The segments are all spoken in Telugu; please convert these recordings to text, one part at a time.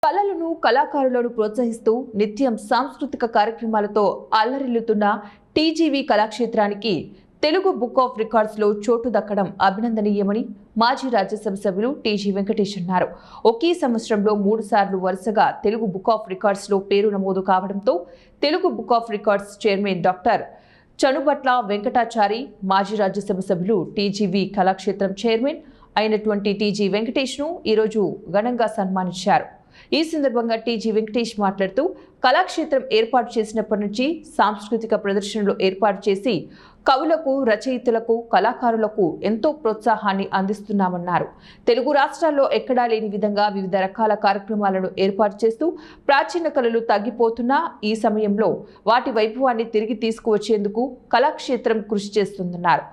కళలను కళాకారులను ప్రోత్సహిస్తూ నిత్యం సాంస్కృతిక కార్యక్రమాలతో అల్లరిల్లుతున్న టీజీవీ కళాక్షేత్రానికి తెలుగు బుక్ ఆఫ్ రికార్డ్స్లో చోటు దక్కడం అభినందనీయమని మాజీ రాజ్యసభ సభ్యులు టీజీ వెంకటేష్ అన్నారు. ఒకే సంవత్సరంలో 3 సార్లు వరుసగా తెలుగు బుక్ ఆఫ్ రికార్డ్స్లో పేరు నమోదు కావడంతో Telugu book of records chairman doctor Chanubatla Venkatachari, మాజీ రాజ్యసభ సభ్యులు టీజీవీ కళాక్షేత్రం చైర్మన్ అయినటువంటి టీజీ వెంకటేష్ను ఈరోజు ఘనంగా సన్మానించారు. ఈ సందర్భంగా టీజీ వెంకటేష్ మాట్లాడుతూ కళాక్షేత్రం ఏర్పాటు చేసినప్పటి నుంచి సాంస్కృతిక ప్రదర్శనలు ఏర్పాటు చేసి కవులకు, రచయితలకు, కళాకారులకు ఎంతో ప్రోత్సాహాన్ని అందిస్తున్నామన్నారు. తెలుగు రాష్ట్రాల్లో ఎక్కడా లేని విధంగా వివిధ రకాల కార్యక్రమాలను ఏర్పాటు చేస్తూ ప్రాచీన కళలు తగ్గిపోతున్నా ఈ సమయంలో వాటి వైభవాన్ని తిరిగి తీసుకువచ్చేందుకు కళాక్షేత్రం కృషి చేస్తుందన్నారు.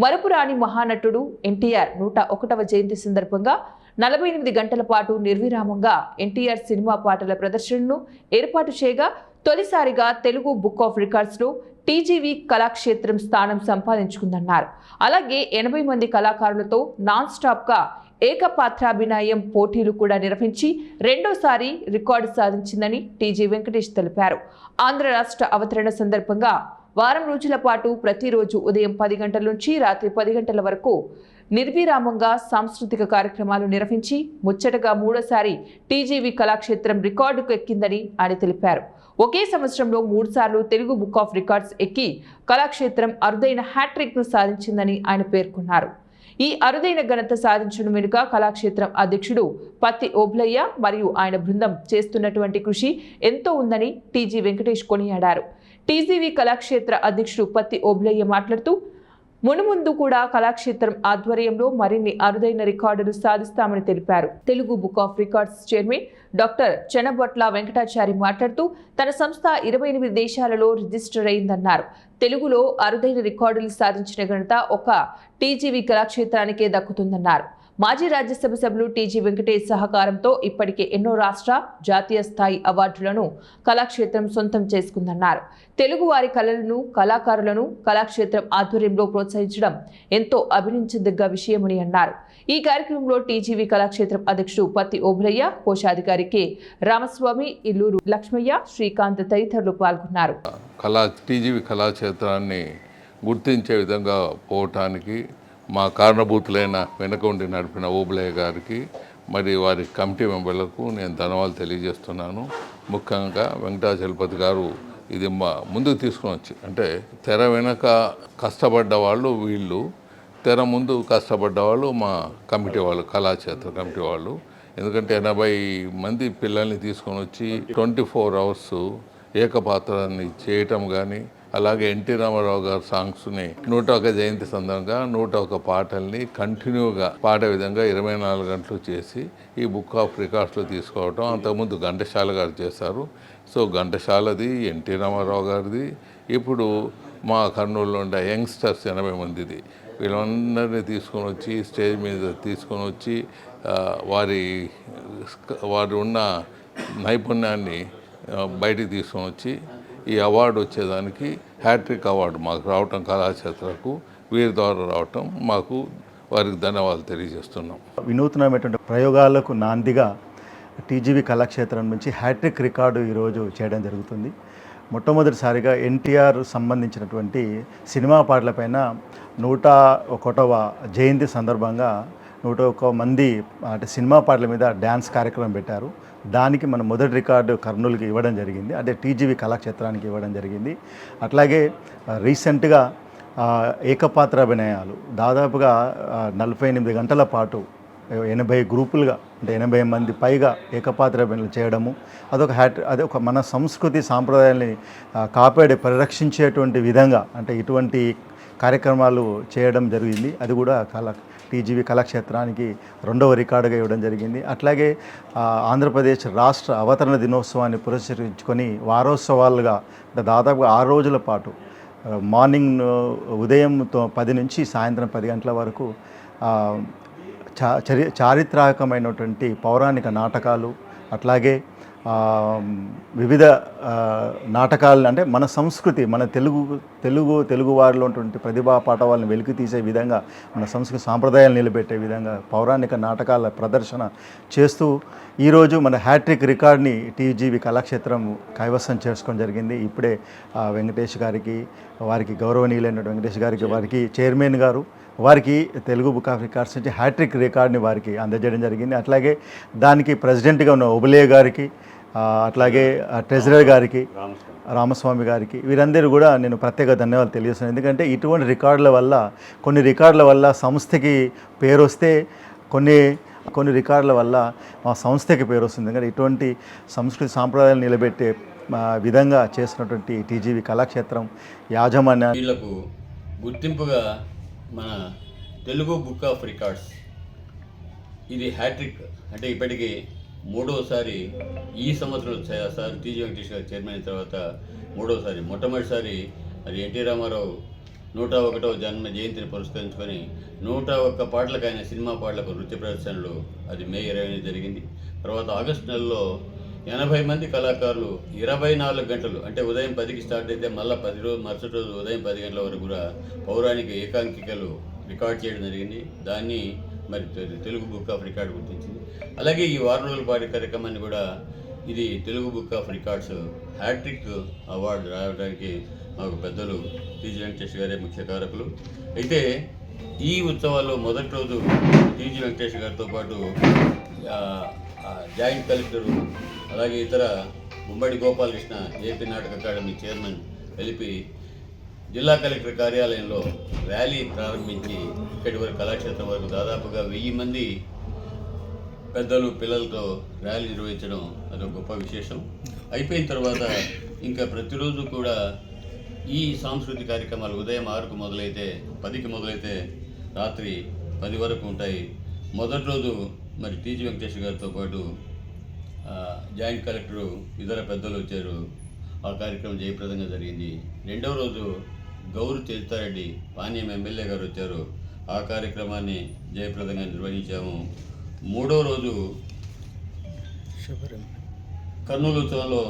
మరపురాని మహానటుడు ఎన్టీఆర్ 101వ జయంతి సందర్భంగా 48 గంటల పాటు నిర్విరామంగా ఎన్టీఆర్ సినిమా పాటల ప్రదర్శనను ఏర్పాటు చేయగా తొలిసారిగా Telugu book of రికార్డ్స్లో TGV Kalakshetram స్థానం సంపాదించుకుందన్నారు. అలాగే 80 మంది కళాకారులతో నాన్ స్టాప్గా ఏకపాత్రాభినయం పోటీలు కూడా నిర్వహించి రెండోసారి రికార్డు సాధించిందని టీజీ వెంకటేష్ తెలిపారు. ఆంధ్ర రాష్ట్ర అవతరణ సందర్భంగా వారం రోజుల పాటు ప్రతిరోజు ఉదయం 10 గంటల నుంచి రాత్రి 10 గంటల వరకు నిర్విరామంగా సాంస్కృతిక కార్యక్రమాలు నిర్వహించి ముచ్చటగా 3సారి టీజీవీ కళాక్షేత్రం రికార్డుకు ఎక్కిందని ఆయన తెలిపారు. ఒకే సంవత్సరంలో 3 సార్లు తెలుగు బుక్ ఆఫ్ రికార్డ్స్ ఎక్కి కళాక్షేత్రం అరుదైన హ్యాట్రిక్ను సాధించిందని ఆయన పేర్కొన్నారు. ఈ అరుదైన ఘనత సాధించడం వెనుక కళాక్షేత్రం అధ్యక్షుడు పత్తి ఓబ్లయ్య మరియు ఆయన బృందం చేస్తున్నటువంటి కృషి ఎంతో ఉందని టీజీ వెంకటేష్ కొనియాడారు. టీజీవీ కళాక్షేత్ర అధ్యక్షుడు పత్తి ఓబ్లయ్య మాట్లాడుతూ మునుముందు కూడా కళాక్షేత్రం ఆధ్వర్యంలో మరిన్ని అరుదైన రికార్డులు సాధిస్తామని తెలిపారు. Telugu book of records chairman doctor Chanabotla Venkatachari మాట్లాడుతూ తన సంస్థ 28 దేశాలలో రిజిస్టర్ అయిందన్నారు. తెలుగులో అరుదైన రికార్డులు సాధించిన ఘనత ఒక టీజీవీ కళాక్షేత్రానికే దక్కుతుందన్నారు. మాజీ రాజ్యసభ సభ్యులు టీజీ వెంకటేష్ సహకారంతో ఇప్పటికే ఎన్నో రాష్ట్ర, జాతీయ స్థాయి అవార్డులను కళాక్షేత్రం సొంతం చేసుకుందన్నారు. తెలుగు వారి కళలను, కళాకారులను కళాక్షేత్రం ఆధ్వర్యంలో ప్రోత్సహించడం ఎంతో అభినందించదగ్గ విషయమని అన్నారు. ఈ కార్యక్రమంలో టీజీవీ కళాక్షేత్రం అధ్యక్షుడు పత్తి ఓబ్లయ్య, కోశాధికారి కె రామస్వామి, ఇల్లూరు లక్ష్మయ్య, శ్రీకాంత్ తదితరులు పాల్గొన్నారు. టీజీవీ కళాక్షేత్రాన్ని గుర్తించే విధంగా పోవటానికి మా కారణభూతులైన వెనక ఉండి నడిపిన ఓబులయ్య గారికి మరి వారి కమిటీ మెంబర్లకు నేను ధన్యవాదాలు తెలియజేస్తున్నాను. ముఖ్యంగా వెంకటాచలపతి గారు ఇది ముందుకు తీసుకొని వచ్చి, అంటే తెర వెనక కష్టపడ్డ వాళ్ళు వీళ్ళు, తెర ముందు కష్టపడ్డ వాళ్ళు మా కమిటీ వాళ్ళు, కళాక్షేత్ర కమిటీ వాళ్ళు. ఎందుకంటే 80 మంది పిల్లల్ని తీసుకొని వచ్చి 24 అవర్స్ ఏకపాత్రాన్ని చేయటం కానీ, అలాగే ఎన్టీ రామారావు గారి సాంగ్స్ని 101 జయంతి సందర్భంగా 101 పాటల్ని కంటిన్యూగా పాడే విధంగా 24 గంటలు చేసి ఈ బుక్ ఆఫ్ రికార్డ్స్లో తీసుకోవటం. అంతకుముందు ఘంటసాల గారు చేశారు. సో ఘంటసాలది, ఎన్టీ రామారావు గారిది, ఇప్పుడు మా కర్నూలులో ఉండే యంగ్స్టర్స్ 80 మందిది, వీళ్ళందరినీ తీసుకొని వచ్చి స్టేజ్ మీద తీసుకొని వచ్చి వారి ఉన్న నైపుణ్యాన్ని బయటికి తీసుకొని వచ్చి ఈ అవార్డు వచ్చేదానికి హ్యాట్రిక్ అవార్డు మాకు రావటం, కళాక్షేత్రకు వీరి ద్వారా రావటం, మాకు వారికి ధన్యవాదాలు తెలియజేస్తున్నాం. వినూత్నమైనటువంటి ప్రయోగాలకు నాందిగా టీజీవీ కళాక్షేత్రం నుంచి హ్యాట్రిక్ రికార్డు ఈరోజు చేయడం జరుగుతుంది. మొట్టమొదటిసారిగా ఎన్టీఆర్ సంబంధించినటువంటి సినిమా పాటలపైన 101వ జయంతి సందర్భంగా 101 మంది అంటే సినిమా పాటల మీద డ్యాన్స్ కార్యక్రమం పెట్టారు. దానికి మన మొదటి రికార్డు కర్నూలుకి ఇవ్వడం జరిగింది, అదే టీజీవీ కళాక్షేత్రానికి ఇవ్వడం జరిగింది. అట్లాగే రీసెంట్గా ఏకపాత్రాభినయాలు దాదాపుగా 48 గంటల పాటు 80 గ్రూపులుగా, అంటే 80 మంది పైగా ఏకపాత్రాభినయాలు చేయడము, అదొక మన సంస్కృతి సాంప్రదాయాల్ని కాపాడి పరిరక్షించేటువంటి విధంగా, అంటే ఇటువంటి కార్యక్రమాలు చేయడం జరిగింది. అది కూడా టీజీవీ కళాక్షేత్రానికి 2వ రికార్డుగా ఇవ్వడం జరిగింది. అట్లాగే ఆంధ్రప్రదేశ్ రాష్ట్ర అవతరణ దినోత్సవాన్ని పురస్కరించుకొని వారోత్సవాలుగా దాదాపుగా 6 రోజుల పాటు మార్నింగ్ ఉదయం 10 నుంచి సాయంత్రం 10 గంటల వరకు చారిత్రాత్మకమైనటువంటి పౌరాణిక నాటకాలు, అట్లాగే వివిధ నాటకాలను అంటే మన సంస్కృతి మన తెలుగు వారిలో ఉన్నటువంటి ప్రతిభా పాఠవాలను వెలికి తీసే విధంగా మన సంస్కృతి సాంప్రదాయాలు నిలబెట్టే విధంగా పౌరాణిక నాటకాల ప్రదర్శన చేస్తూ ఈరోజు మన హ్యాట్రిక్ రికార్డ్ని టీజీవీ కళాక్షేత్రం కైవసం చేసుకోవడం జరిగింది. ఇప్పుడే వెంకటేష్ గారికి, వారికి గౌరవనీయులైన వెంకటేష్ గారికి, వారికి చైర్మన్ గారు వారికి తెలుగు బుక్ ఆఫ్ రికార్డ్స్ నుంచి హ్యాట్రిక్ రికార్డ్ని వారికి అందజేయడం జరిగింది. అట్లాగే దానికి ప్రెసిడెంట్గా ఉన్న ఓబులే గారికి, అట్లాగే ట్రెజరర్ గారికి, రామస్వామి గారికి, వీరందరూ కూడా నేను ప్రత్యేక ధన్యవాదాలు తెలియజేస్తున్నాను. ఎందుకంటే ఇటువంటి కొన్ని రికార్డుల వల్ల సంస్థకి పేరు వస్తే కొన్ని రికార్డుల వల్ల మా సంస్థకి పేరు వస్తుంది. ఎందుకంటే ఇటువంటి సంస్కృతి సాంప్రదాయాలు నిలబెట్టే విధంగా చేసినటువంటి టీజీవీ కళాక్షేత్రం వీళ్లకు గుర్తింపుగా మన తెలుగు బుక్ ఆఫ్ రికార్డ్స్ ఇది హ్యాట్రిక్, అంటే ఇప్పటికీ మూడవసారి ఈ సంవత్సరం సార్ టీజీ వెంకటేష్ గారు చైర్మన్ అయిన తర్వాత మూడవసారి. మొట్టమొదటిసారి మరి ఎన్టీ రామారావు 101వ జన్మ జయంతిని పురస్కరించుకొని 101 పాటలకు ఆయన సినిమా పాటలకు నృత్య ప్రదర్శనలు అది మే 20 జరిగింది. తర్వాత ఆగస్టు నెలలో 80 మంది కళాకారులు 24 గంటలు, అంటే ఉదయం 10కి స్టార్ట్ అయితే మళ్ళీ మరుసటి రోజు ఉదయం 10 గంటల వరకు కూడా పౌరాణిక ఏకాంకికలు రికార్డ్ చేయడం జరిగింది. దాన్ని మరి తెలుగు బుక్ ఆఫ్ రికార్డ్ గుర్తించింది. అలాగే ఈ వారం రోజుల పాటు కార్యక్రమాన్ని కూడా ఇది Telugu book of records hat-trick award రావడానికి మాకు పెద్దలు టీజీ వెంకటేష్ గారే ముఖ్య కారకులు. అయితే ఈ ఉత్సవాల్లో మొదటి రోజు టీజీ వెంకటేష్ గారితో పాటు జాయింట్ కలెక్టరు, అలాగే ఇతర ఉమ్మడి గోపాలకృష్ణ ఏపీ నాటక అకాడమీ చైర్మన్ కలిపి జిల్లా కలెక్టర్ కార్యాలయంలో ర్యాలీ ప్రారంభించి ఇక్కడి వరకు కళాక్షేత్రం వరకు దాదాపుగా 1000 మంది పెద్దలు పిల్లలతో ర్యాలీ నిర్వహించడం అదొక గొప్ప విశేషం. అయిపోయిన తర్వాత ఇంకా ప్రతిరోజు కూడా ఈ సాంస్కృతిక కార్యక్రమాలు ఉదయం 6కు మొదలైతే 10కి మొదలైతే రాత్రి 10 వరకు ఉంటాయి. మొదటి రోజు మరి టీజీ వెంకటేష్ గారితో పాటు జాయింట్ కలెక్టరు, ఇతర పెద్దలు వచ్చారు. ఆ కార్యక్రమం జయప్రదంగా జరిగింది. రెండవ రోజు గౌరు చరితారెడ్డి పానీయం ఎమ్మెల్యే గారు వచ్చారు. ఆ కార్యక్రమాన్ని జయప్రదంగా నిర్వహించాము. మూడో రోజు కర్నూలు ఉత్సవంలో